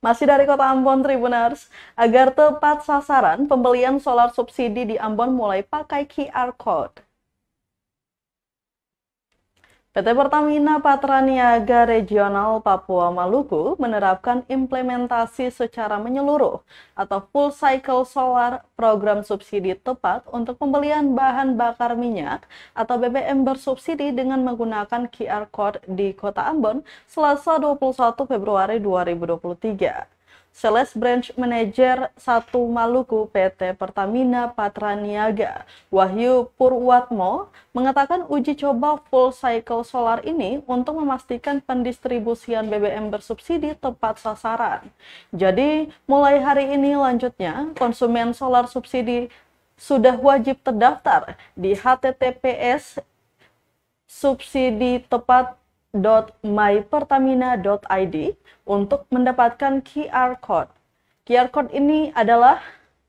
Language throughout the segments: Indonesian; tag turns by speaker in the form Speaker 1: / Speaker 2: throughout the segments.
Speaker 1: Masih dari Kota Ambon, Tribuners, agar tepat sasaran, pembelian solar subsidi di Ambon mulai pakai QR Code. PT Pertamina Patraniaga Regional Papua Maluku menerapkan implementasi secara menyeluruh atau full cycle solar program subsidi tepat untuk pembelian bahan bakar minyak atau BBM bersubsidi dengan menggunakan QR Code di Kota Ambon Selasa 21 Februari 2023. Sales Branch Manager 1 Maluku PT Pertamina Patraniaga, Wahyu Purwatmo, mengatakan uji coba full cycle solar ini untuk memastikan pendistribusian BBM bersubsidi tepat sasaran. Jadi, mulai hari ini lanjutnya, konsumen solar subsidi sudah wajib terdaftar di https subsiditepat.mypertamina.id untuk mendapatkan QR Code. QR Code ini adalah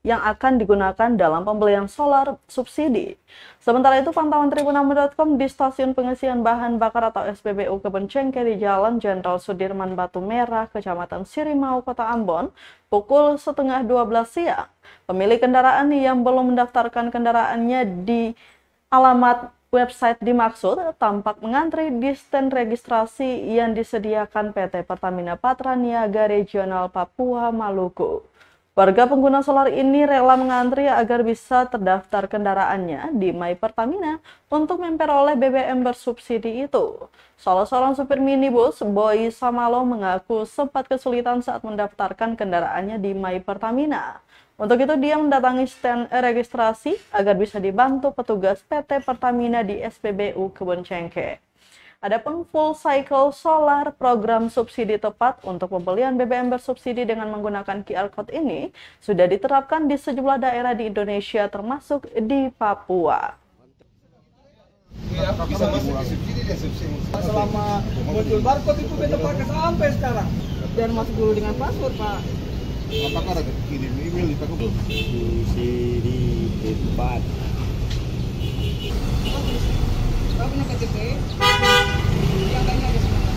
Speaker 1: yang akan digunakan dalam pembelian solar subsidi. Sementara itu, pantauan tribunambon.com di stasiun pengisian bahan bakar atau SPBU Kebon-Cengke di Jalan Jenderal Sudirman Batu Merah, Kecamatan Sirimau, Kota Ambon, pukul setengah 12 siang. Pemilik kendaraan yang belum mendaftarkan kendaraannya di alamat website dimaksud tampak mengantri di stand registrasi yang disediakan PT Pertamina Patraniaga Regional Papua Maluku. Warga pengguna solar ini rela mengantri agar bisa terdaftar kendaraannya di My Pertamina untuk memperoleh BBM bersubsidi itu. Salah seorang supir minibus, Boy Samalo, mengaku sempat kesulitan saat mendaftarkan kendaraannya di My Pertamina. Untuk itu, dia mendatangi stand registrasi agar bisa dibantu petugas PT Pertamina di SPBU Kebon-Cengke. Adapun full cycle solar program subsidi tepat untuk pembelian BBM bersubsidi dengan menggunakan QR Code ini sudah diterapkan di sejumlah daerah di Indonesia termasuk di Papua.
Speaker 2: Selama muncul barcode itu kita pakai sampai sekarang dan masuk dulu dengan password, Pak.
Speaker 3: Apakah ada kirim email di pakai
Speaker 4: subsidi tepat?
Speaker 2: Kalau punya KTP, yang lainnya ada semua.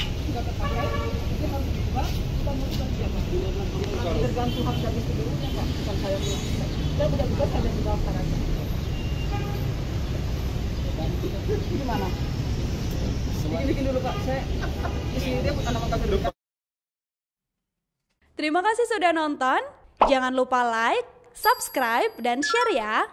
Speaker 2: Tidak terpakai, itu harus diubah. Kita mau siapa? Tergantung harga distribusinya, Pak. Bukan saya punya. Kita sudah buka, saya sudah daftar aja. Gimana? Bikin dulu, Pak. Saya di sini dia bukan nama kakak dulu.
Speaker 5: Terima kasih sudah nonton. Jangan lupa like, subscribe, dan share ya.